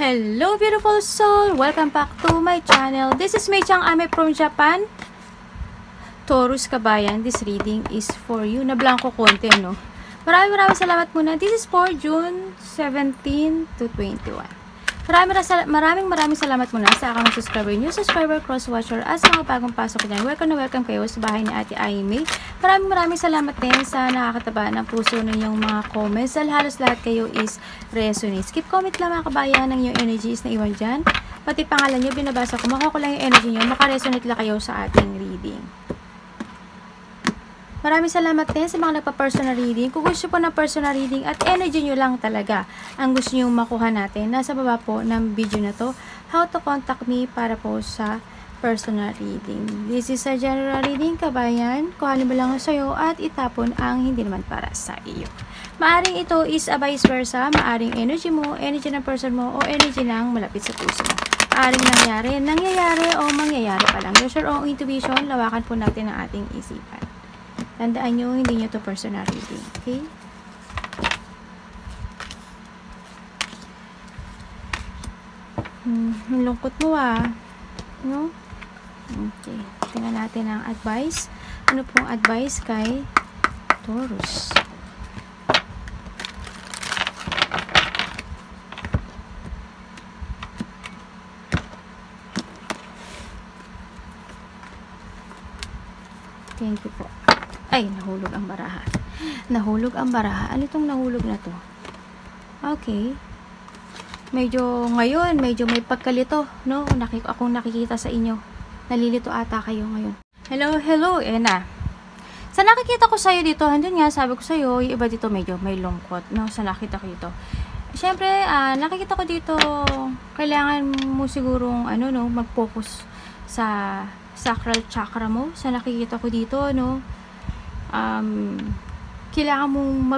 Hello beautiful soul! Welcome back to my channel. This is Mei Chang Ame from Japan. Taurus kabayan, this reading is for you. Na blanco konti, no? Maraming salamat muna. This is for June 17 to 21. Maraming salamat muna sa aking subscriber, new subscriber, cross-watcher, at sa mga bagong pasok dyan. Welcome na welcome kayo sa bahay ni Ate Aimee. Maraming salamat din sa nakakataba ng puso ninyong mga comments. Dahil halos lahat kayo is resonates. Keep comment lang mga kabayan ng yung energies na iwan dyan. Pati pangalan nyo, binabasa ko. Makuha ko lang yung energy nyo. Makaresonate lang kayo sa ating reading. Maraming salamat din sa mga nagpa-personal reading. Kung gusto po ng personal reading at energy nyo lang talaga ang gusto nyo makuha natin, nasa baba po ng video na to, how to contact me para po sa personal reading. This is a general reading, kabayan. Kuhanin mo lang sa'yo at itapon ang hindi naman para sa iyo. Maaring ito is a vice versa. Maaring energy mo, energy ng person mo, o energy ng malapit sa puso mo. Maaring nangyayari o mangyayari pa lang. Use your own intuition. Lawakan po natin ang ating isipan. Tandaan nyo, hindi nyo to personal reading. Okay? Lungkot mo no? Okay. Tingnan natin ang advice. Ano pong advice kay Taurus? Thank you po. Ay, nahulog ang baraha. Nahulog ang baraha. Ano itong nahulog na to? Okay. Ngayon, medyo may pagkalito, no? Akong nakikita sa inyo. Nalilito ata kayo ngayon. Hello, Ena. Sa nakikita ko sa'yo dito, andun nga, sabi ko sa'yo, yung iba dito medyo may lungkot, no? Sa nakita ko dito. Siyempre, nakikita ko dito, kailangan mo sigurong, mag-focus sa sacral chakra mo. Sa nakikita ko dito, no? Kailangan mong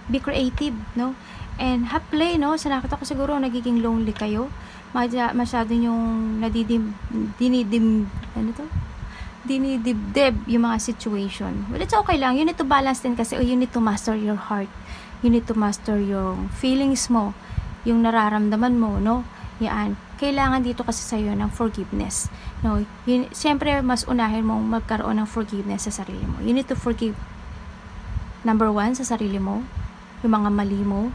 be creative, no? And have play, no? Sa nakita ko siguro nagiging lonely kayo. Masyado yung dinidibdib yung mga situation. Well, it's okay lang. You need to balance din kasi, you need to master your heart. You need to master yung feelings mo, yung nararamdaman mo, no? Yan. Kailangan dito kasi sa'yo ng forgiveness. No? Siyempre, mas unahin mong magkaroon ng forgiveness sa sarili mo. You need to forgive. Number 1, sa sarili mo. Yung mga mali mo.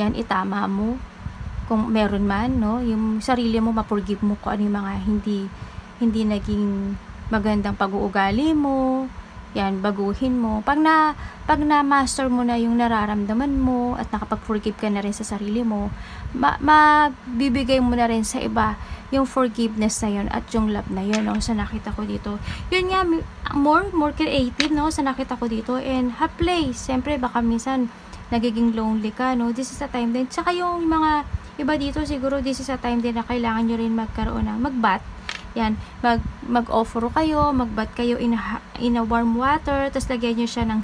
Yan, itama mo. Kung meron man, no? Yung sarili mo, ma-forgive mo kung ano yung mga hindi naging magandang pag-uugali mo. Yan, baguhin mo. Pag na-master mo na yung nararamdaman mo at nakapag-forgive ka na rin sa sarili mo, mabibigay mo na rin sa iba yung forgiveness na yun at yung love na yun, no? Sa nakita ko dito. Yun nga, more creative, no? Sa nakita ko dito. And have play. Siyempre, baka minsan nagiging lonely ka, no? This is a time din. Tsaka yung mga iba dito, siguro this is a time din na kailangan nyo rin magkaroon ng mag-bath. Yan, mag-offer kayo, mag-bath kayo in a warm water, tapos lagyan nyo siya ng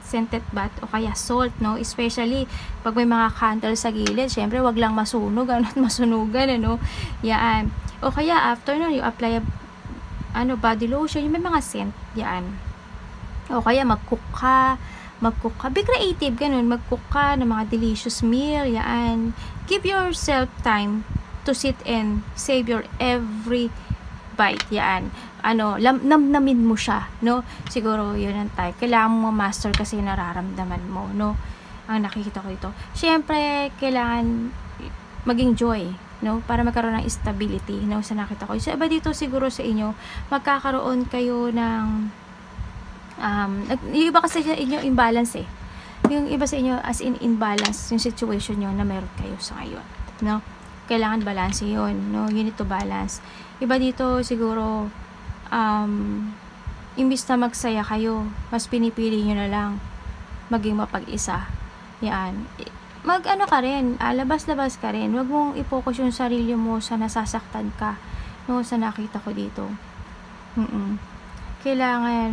scented bath o kaya salt, no? Especially pag may mga candle sa gilid, syempre wag lang masunog at masunugan, ano? Yan. O kaya after nun, you apply body lotion, yung may mga scent, yan. O kaya mag-cook ka, be creative, ganun, mag-cook ka ng mga delicious meal, yan. Give yourself time to sit and savor every bite, yan. Namnamin mo siya, no? Siguro yun ang type. Kailangan mo master kasi nararamdaman mo, no? Ang nakikita ko ito. Siyempre, kailangan maging joy, no? Para magkaroon ng stability, no? Sa nakita ko. So, iba dito siguro sa inyo, magkakaroon kayo ng yung iba kasi sa inyo imbalance, eh. Yung iba sa inyo as in imbalance yung situation nyo na meron kayo sa ngayon, no? Kailangan balance yun, no? You need to balance. Iba dito siguro imbis na magsaya kayo, mas pinipili nyo na lang maging mapag-isa. Yan. Ka rin, labas-labas ka rin. Huwag mong i-focus yung sarili mo sa nasasaktan ka, no? Sa nakita ko dito. Kailangan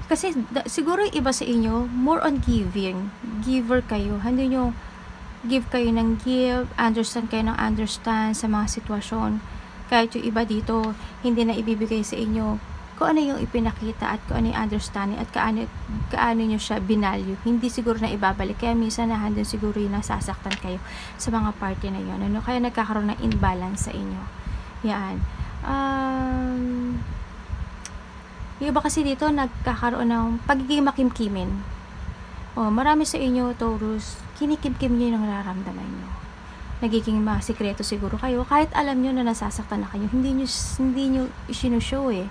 kasi siguro iba sa inyo more on giving. Giver kayo. Hindi nyo give kayo ng give, understand kayo ng understand sa mga sitwasyon. Kahit yung iba dito, hindi na ibibigay sa inyo kung ano yung ipinakita at kung ano yung understanding at kaano nyo siya binalue. Hindi siguro na ibabalik. Kaya minsan nahandun siguro yung nasasaktan kayo sa mga party na yun. Ano? Kaya nagkakaroon ng imbalance sa inyo. Yan. Yung iba kasi dito nagkakaroon ng pagiging makimkimin. Marami sa inyo, Taurus, kinikimkim nyo yung nararamdaman nyo. Nagiging masikreto siguro kayo. Kahit alam nyo na nasasaktan na kayo, hindi nyo isinushow eh.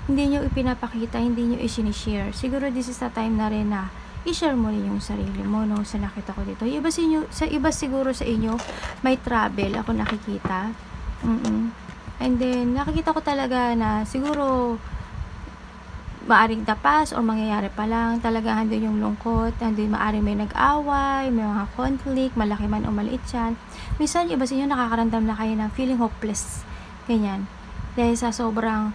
Hindi nyo ipinapakita, hindi nyo isinishare. Siguro this is the time na rin na i-share mo rin yung sarili mo, no? Sa nakita ko dito. Yung iba siguro sa inyo, may travel ako nakikita. And then, nakikita ko talaga na siguro maaring tapas o mangyayari pa lang. Talaga handun yung lungkot. Handun maaring may nag-away, may mga conflict, malaki man o maliit yan. Minsan, iba sa inyo nakakaramdam na kayo ng feeling hopeless. Ganyan. Dahil sa sobrang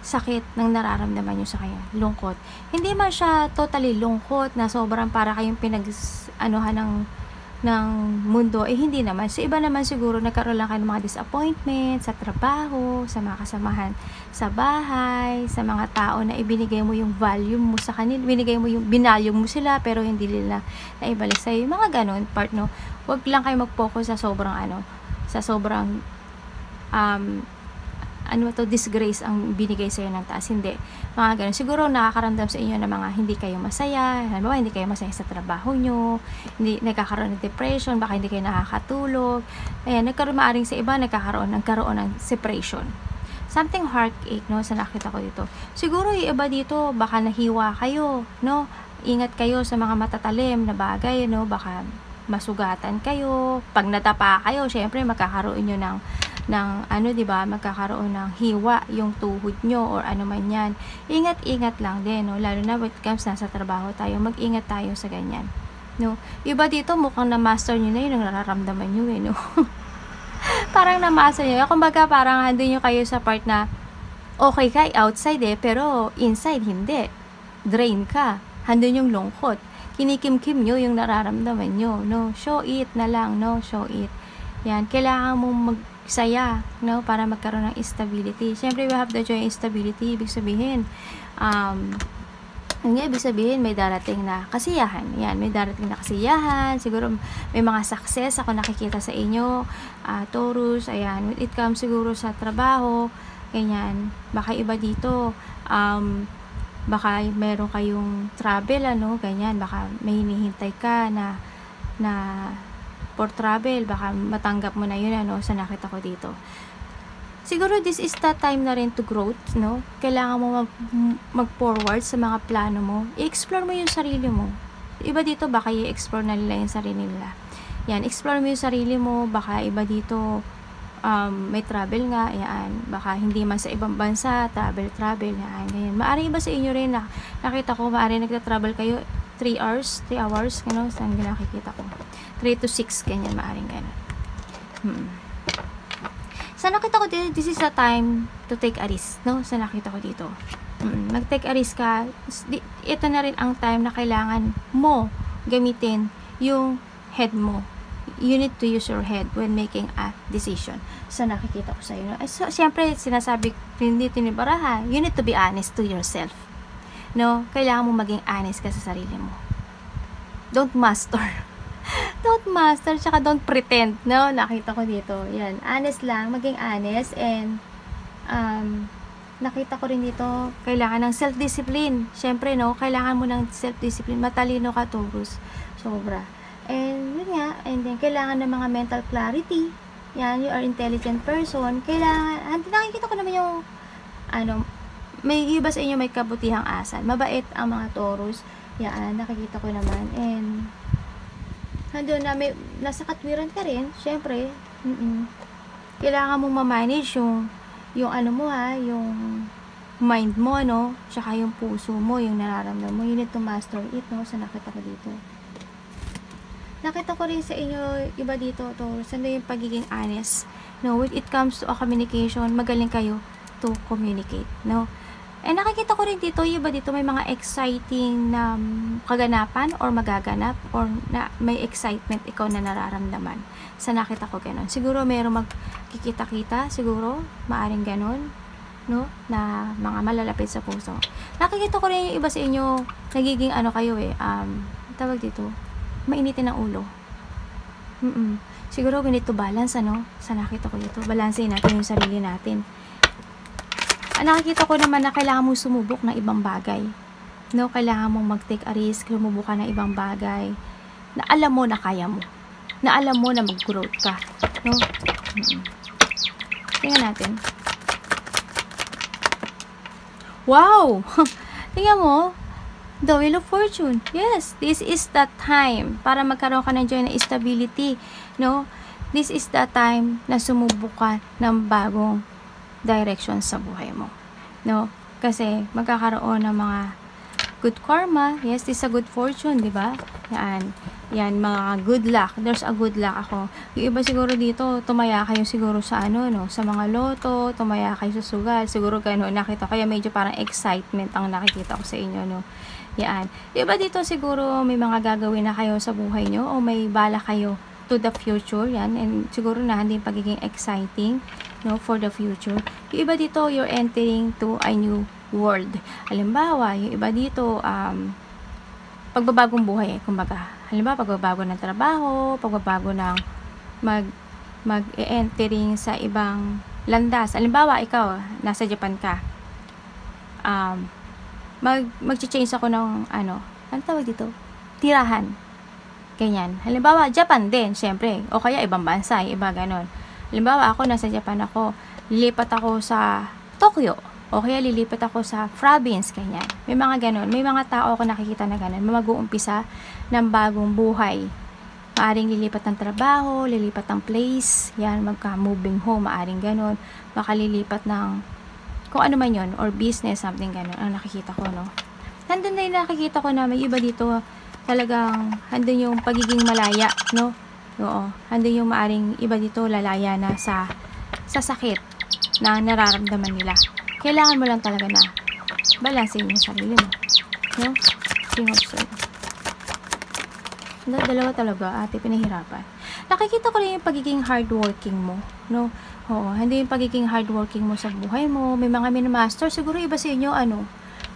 sakit ng nararamdaman nyo sa kanya. Lungkot. Hindi man siya totally lungkot na sobrang para kayong pinag-anuhan ng mundo. Hindi naman. So, iba naman siguro nagkaroon lang kayo ng mga disappointment sa trabaho, sa mga kasamahan sa bahay, sa mga tao na ibinigay mo yung value mo sa kanila. Binalue mo sila pero hindi nila na ibalik sa'yo. Yung mga ganun part, no? Huwag lang kayo mag-focus sa sobrang disgrace ang binigay sa'yo ng taas. Hindi. Mga ganun. Siguro nakakaramdam sa inyo na mga hindi kayo masaya. Halimbawa, hindi kayo masaya sa trabaho nyo. Hindi, nagkakaroon ng depression. Baka hindi kayo nakakatulog. Ayan, maaring sa iba, nagkakaroon ng separation. Something heartache, no? Sa nakita ko dito. Siguro yung iba dito, baka nahiwa kayo, no? Ingat kayo sa mga matatalim na bagay, no? Baka masugatan kayo. Pag natapa kayo, syempre, magkakaroon nyo ng diba, magkakaroon ng hiwa yung tuhod nyo or ano man yan. Ingat-ingat lang din, no? Lalo na when it comes nasa trabaho tayo, mag-ingat tayo sa ganyan, no? Iba dito, mukhang na-master nyo na yun ang nararamdaman nyo, no? Parang na-master nyo. Kumbaga, parang handun nyo kayo sa part na okay ka outside pero inside hindi. Drain ka. Handun yung lungkot. Kinikimkim nyo yung nararamdaman nyo, no? Show it na lang, no? Show it. Yan. Kailangan mong saya, no? Para magkaroon ng stability. Siyempre, we have the joy and stability. Ibig sabihin, ibig sabihin, may darating na kasiyahan. Yan, may darating na kasiyahan. Siguro, may mga success ako nakikita sa inyo. Taurus, ayan. When it comes siguro sa trabaho, ganyan. Baka iba dito, baka meron kayong travel, ganyan. Baka may hinihintay ka na for travel, baka matanggap mo na yun, sa nakita ko dito. Siguro this is the time na rin to growth, no? Kailangan mo mag-forward sa mga plano mo. I-explore mo yung sarili mo. Iba dito, baka i-explore na nila yung sarili nila. Yan, explore mo yung sarili mo. Baka iba dito, may travel nga, yan. Baka hindi man sa ibang bansa, travel, yan. Ganyan. Maaari iba sa inyo rin na nakita ko, maaari nagta-travel kayo 3 hours, saan nakikita ko. 3 to 6, ganyan, maaring ganyan. Sa nakita ko dito, this is a time to take a risk, no? Sa nakita ko dito. Mag-take a risk ka. Ito na rin ang time na kailangan mo gamitin yung head mo. You need to use your head when making a decision. Sa nakikita ko sa iyo. So, siyempre, sinasabi dito ni Baraha, you need to be honest to yourself. No? Kailangan mo maging honest ka sa sarili mo. Don't master. Don't master, tsaka don't pretend, no? Nakita ko dito. Yan, honest lang, maging honest, and nakita ko rin dito, kailangan ng self-discipline. Syempre, no? Kailangan mo ng self-discipline. Matalino ka, Taurus. Sobra. And, yun nga, and then, kailangan ng mga mental clarity. Yan, you are intelligent person. Kailangan, nakikita ko naman yung, may iba sa inyo may kabutihang asal. Mabait ang mga Taurus. Yan, nakikita ko naman. And, nandun na nasa katwiran ka rin, syempre. Kailangan mong ma-manage yung yung mind mo, tsaka yung puso mo, yung nararamdaman mo. You need to master it, sa nakita ko dito. Nakita ko rin sa inyo, iba dito, Taurus, yung pagiging honest. When it comes to a communication, magaling kayo to communicate, And nakikita ko rin dito, iba dito may mga exciting na kaganapan or magaganap or na may excitement ikaw na nararamdaman. Sa nakita ko ganun. Siguro mayroong magkikita-kita, siguro, maaring ganun. no, na mga malalapit sa puso. Nakikita ko rin yung iba sa inyo, nagiging ano kayo tawag dito, mainitin ang ulo. Siguro we need to balance, ano, sa nakita ko dito. Balansehin natin yung sarili natin. Nakikita ko naman na kailangan mong sumubok ng ibang bagay. No, kailangan mong mag-take a risk, sumubok ka ng ibang bagay na alam mo na kaya mo. Na alam mo na mag-growth ka. No? Tingnan natin. Wow! Tingnan mo. The Wheel of Fortune. Yes, this is the time para magkaroon ka ng joy na stability. No? This is the time na sumubok ka ng bagong direction sa buhay mo. No? Kasi magkakaroon ng mga good karma. Yes, this is a good fortune, di ba? Yan, mga good luck. There's a good luck ako. Yung iba siguro dito, tumaya kayo siguro sa sa mga loto, tumaya kayo sa sugal. Siguro gano'n nakita. Kaya medyo parang excitement ang nakikita ko sa inyo, no? Yan. Yung iba dito siguro may mga gagawin na kayo sa buhay nyo o may bala kayo to the future. Yan. And siguro na hindi pagiging exciting, no, for the future. Yung iba dito, you're entering to a new world. Halimbawa, yung iba dito, pagbabagong buhay, kumbaga. Halimbawa, pagbabago ng trabaho, pagbabago ng mag-entering sa ibang landas. Halimbawa, ikaw, nasa Japan ka. Mag-change ako ng, ano tawag dito? Tirahan. Ganyan. Halimbawa, Japan din, syempre. O kaya, ibang bansa, iba ganon. Halimbawa, ako, nasa Japan ako. Lilipat ako sa Tokyo. O kaya lilipat ako sa province, ganyan. May mga ganon. May mga tao ako nakikita na ganon. Mag-uumpisa ng bagong buhay. Maaring lilipat ng trabaho, lilipat ng place, yan, magka-moving home, maaring ganon. Baka lilipat ng kung ano man yun, or business, something ganon. Ang nakikita ko, no? Nandun na yung nakikita ko na may iba dito, talagang, handun yung pagiging malaya, no? Oo. Handun yung maaring iba dito, lalaya na sa sakit na nararamdaman nila. Kailangan mo lang talaga na balansin yung sarili mo. No? King of Swords. Dalawa talaga, ate, pinahirapan. Nakikita ko rin yung pagiging hardworking mo. No? Oo, hindi yung pagiging hardworking mo sa buhay mo. May mga mini-master. Siguro iba sa inyo,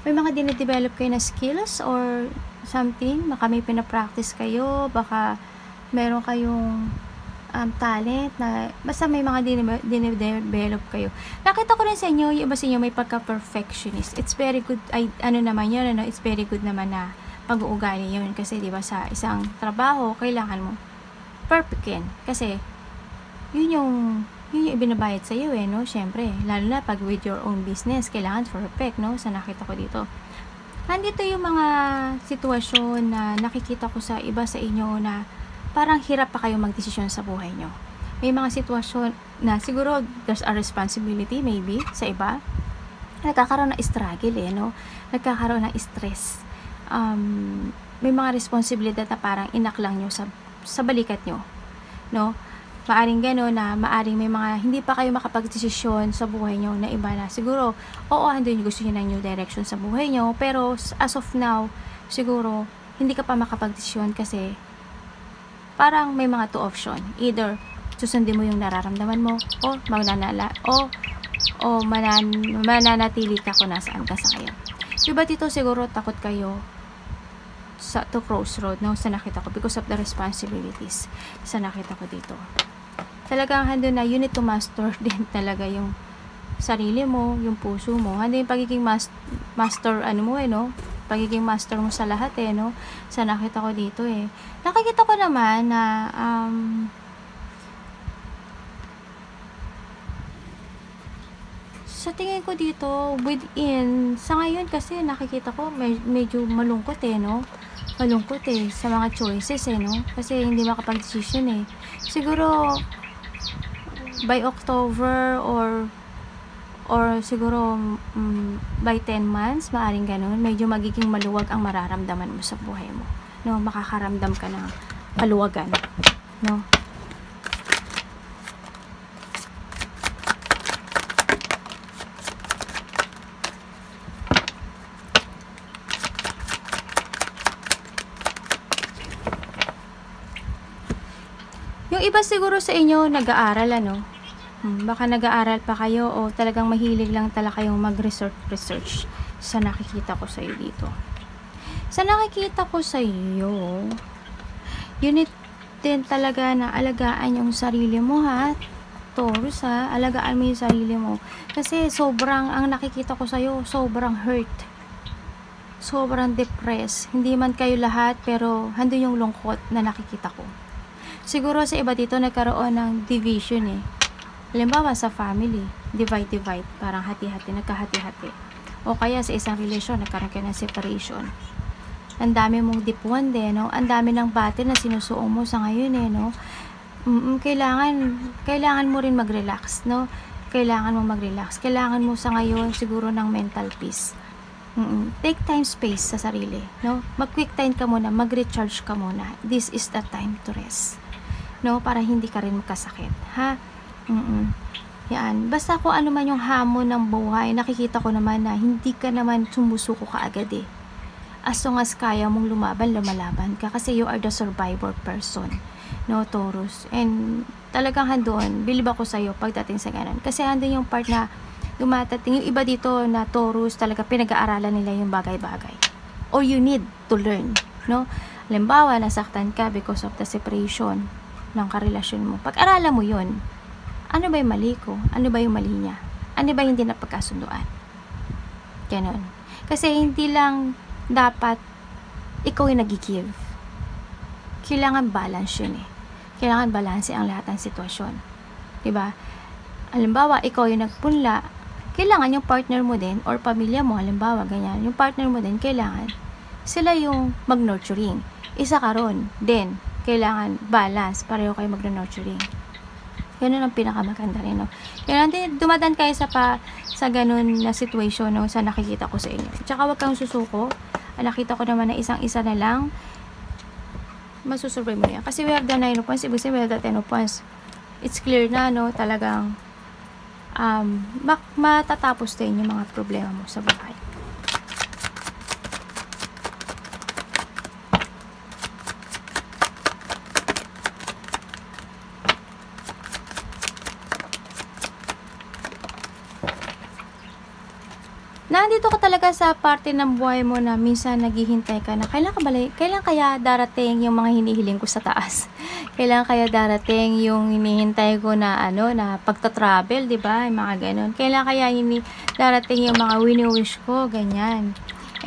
may mga dinidevelop kayo na skills or something. Baka may pinapractice kayo. Baka meron kayong talent na basta may mga dinidevelop kayo. Nakita ko rin sa inyo, yung iba sa inyo may pagka-perfectionist. It's very good, naman yun, it's very good naman na pag-uugali yun. Kasi diba sa isang trabaho, kailangan mo perfect yan. Kasi yun yung ibinabayad sa iyo, no? Syempre, lalo na pag with your own business, kailangan perfect, no? Sa nakita ko dito. Nandito yung mga sitwasyon na nakikita ko sa iba sa inyo na parang hirap pa kayo magdesisyon sa buhay nyo. May mga sitwasyon na siguro there's a responsibility maybe sa iba. Nagkakaroon ng struggle, no? Nagkakaroon ng stress. May mga responsibilidad na parang inaklang nyo sa balikat nyo, no? Maaring gano'n na maaring may mga hindi pa kayo makapagdesisyon sa buhay nyo na iba na siguro, oo, andun gusto nyo ng new direction sa buhay nyo, pero as of now, siguro hindi ka pa makapagdesisyon kasi parang may mga two option. Either susundin mo yung nararamdaman mo o mananatili ka kung nasaan ka sa ngayon. Diba dito siguro takot kayo to crossroad, no? Sa nakita ko because of the responsibilities sa nakita ko dito. Talagang hando na you need to master din talaga yung sarili mo, yung puso mo. Hando yung pagiging master no? Pagiging master mo sa lahat, no? Sa nakita ko dito, Nakikita ko naman na sa tingin ko dito within sa ngayon kasi nakikita ko medyo malungkot, no? Malungkot sa mga choices, no? Kasi hindi makapag-decision, siguro by October or siguro by 10 months, maaring ganun, medyo magiging maluwag ang mararamdaman mo sa buhay mo, no? Makakaramdam ka ng kaluwagan, no? Yung iba siguro sa inyo nag-aaral, Baka nag-aaral pa kayo o talagang mahilig lang talaga kayong mag-research sa nakikita ko sa iyo dito. Sa nakikita ko sa iyo, unit din talaga na alagaan yung sarili mo, ha, Taurus, ha. Alagaan mo yung sarili mo. Kasi sobrang, ang nakikita ko sa iyo, sobrang hurt. Sobrang depressed. Hindi man kayo lahat, pero handun yung lungkot na nakikita ko. Siguro sa iba dito nagkaroon ng division eh. Halimbawa sa family, divide, parang hati-hati, nagkahati-hati. O kaya sa isang relasyon, nagkaroon kayo ng separation. Ang dami mong dipuan din, no? Ang dami ng battle na sinusuong mo sa ngayon eh, no? Kailangan mo rin mag-relax, no? Kailangan mo mag-relax. Kailangan mo sa ngayon siguro ng mental peace. Take time, space sa sarili, no? Mag-quick time ka muna, mag-recharge ka muna. This is the time to rest, no? Para hindi ka rin magkasakit, ha? Yan. Basta kung ano man yung hamon ng buhay, nakikita ko naman na hindi ka naman sumusuko ka agad eh. As long as kaya mong lumalaban ka kasi you are the survivor person, no, Taurus. And talagang handun, bilib ako sa'yo pagdating sa ganun. Kasi handun yung part na dumatating, yung iba dito na Taurus, talaga pinag-aaralan nila yung bagay-bagay. Or you need to learn, no? Halimbawa, nasaktan ka because of the separation ng karelasyon mo. Pag-aralan mo yun. Ano ba yung mali ko? Ano ba yung mali niya? Ano ba yung hindi napagkasunduan? Ganon. Kasi hindi lang dapat ikaw yung nag-give. Kailangan balance yun eh. Kailangan balance ang lahat ng sitwasyon. Diba? Halimbawa, ikaw yung nagpunla, kailangan yung partner mo din or pamilya mo, halimbawa, ganyan, yung partner mo din, kailangan sila yung mag-nurturing. Isa ka ron din. Kailangan balance, pareho kayo mag-nurturing. Ganun ang pinakamaganda rin, no? Yan, dumadaan kayo sa ganun na situation, no? Sa nakikita ko sa inyo. Tsaka wag kang susuko. Nakita ko naman na isang-isa na lang. Masusurvey mo yan. Kasi we have the 9 of Wands, ibig sabihin we have the 10 of Wands. It's clear na, no? Talagang matatapos din yung mga problema mo sa buhay. Nandito ka talaga sa parte ng buhay mo na minsan naghihintay ka na kailan kaya darating yung mga hinihiling ko sa taas? Kailan kaya darating yung hinihintay ko na na pagta-travel, 'di ba? Yung mga ganun. Kailan kaya darating yung mga wini-wish ko, ganyan.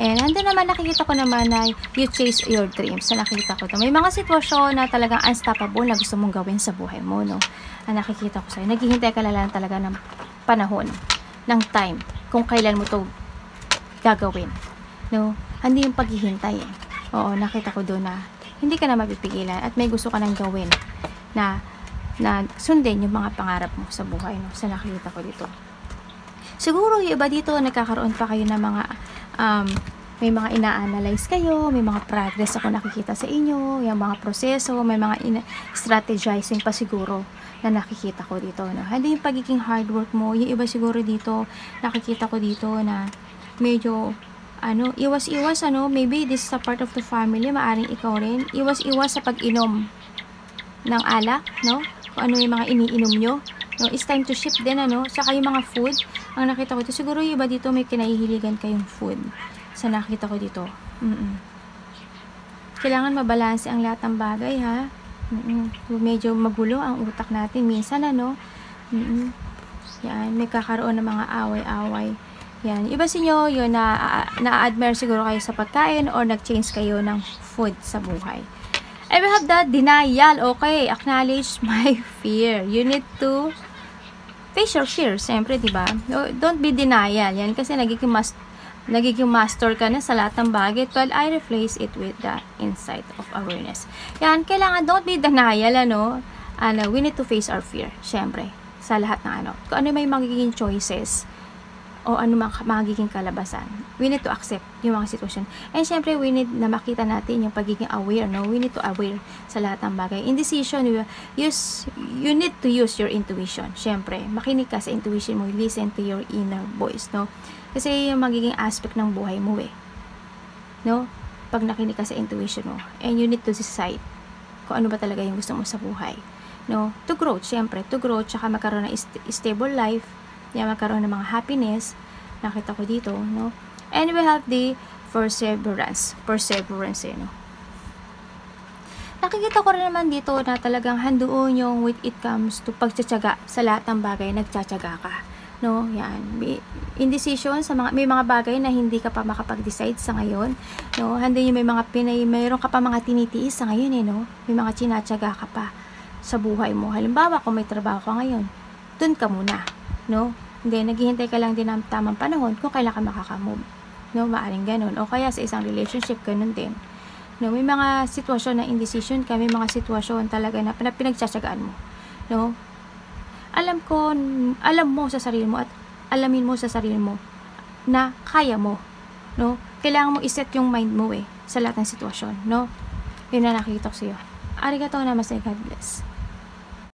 And nandun naman nakikita ko naman na you chase your dreams. So, nakikita ko to. May mga sitwasyon na talagang unstoppable na gusto mong gawin sa buhay mo, no? Nakikita ko sa'yo. Naghihintay ka lang talaga ng panahon, ng time, kung kailan mo to gagawin, no? Hindi yung paghihintay eh. Oo, nakita ko doon na hindi ka na mapipigilan at may gusto ka nang gawin na sundin yung mga pangarap mo sa buhay, no? Sa nakita ko dito. Siguro yung iba dito nagkakaroon pa kayo ng mga may mga ina-analyze kayo, may mga progress ako nakikita sa inyo, yung mga proseso, may mga strategizing pa siguro na nakikita ko dito, no? Hindi yung pagiging hard work mo, yung iba siguro dito nakikita ko dito na medyo iwas-iwas, maybe this is a part of the family, maaring ikaw rin iwas-iwas sa pag-inom ng alak, no? Kung ano yung mga iniinom nyo, no? It's time to shift din, saka yung mga food, ang nakita ko dito, siguro yung iba dito may kinahihiligan kayong food sa nakita ko dito. Kailangan mabalanse ang lahat ng bagay, ha? Medyo magulo ang utak natin minsan, yan, may kakaroon ng mga away-away. Yan, iba sa inyo, yun na-admire siguro kayo sa pagkain or nag-change kayo ng food sa buhay. I will have that denial. Okay, acknowledge my fear. You need to face your fear, siyempre, diba? Don't be denial. Yan, kasi nagiging master ka na sa lahat ng bagay. Well, I replace it with the insight of awareness. Yan, kailangan, don't be denial, we need to face our fear, siyempre, sa lahat ng kung ano may magiging choices, o ano magiging kalabasan. We need to accept yung mga sitwasyon. And syempre, we need na makita natin yung pagiging aware, no? We need to aware sa lahat ng bagay. In decision, you need to use your intuition. Syempre, makinig ka sa intuition mo. Listen to your inner voice, no? Kasi yung magiging aspect ng buhay mo, no? Pag nakinig ka sa intuition mo. And you need to decide kung ano ba talaga yung gusto mo sa buhay. no? To grow, syempre, to grow, tsaka magkaroon ng stable life, magkaroon ng mga happiness, nakita ko dito, no? And we have the perseverance, no? Nakikita ko rin naman dito na talagang handoon yung when it comes to pagtsatsaga sa lahat ng bagay, nagtsatsaga ka. No, yan. Indecision sa may mga bagay na hindi ka pa makapag-decide sa ngayon. No, hindi yung mayroon ka pa mga tinitiis sa ngayon no. May mga tinatsaga ka pa sa buhay mo. Halimbawa, kung may trabaho ka ngayon, dun ka muna, no? Hindi, naghihintay ka lang din ng tamang panahon kung kailan ka makakamove. No, maaring ganun. O kaya sa isang relationship, ganun din. No, may mga sitwasyon na indecision ka, may mga sitwasyon talaga na pinagtsatsagaan mo. No? Alam mo sa sarili mo at alamin mo sa sarili mo na kaya mo. No? Kailangan mo iset yung mind mo sa lahat ng sitwasyon. No? Yun na nakikita ko sa'yo. Arigatou namaste, God bless.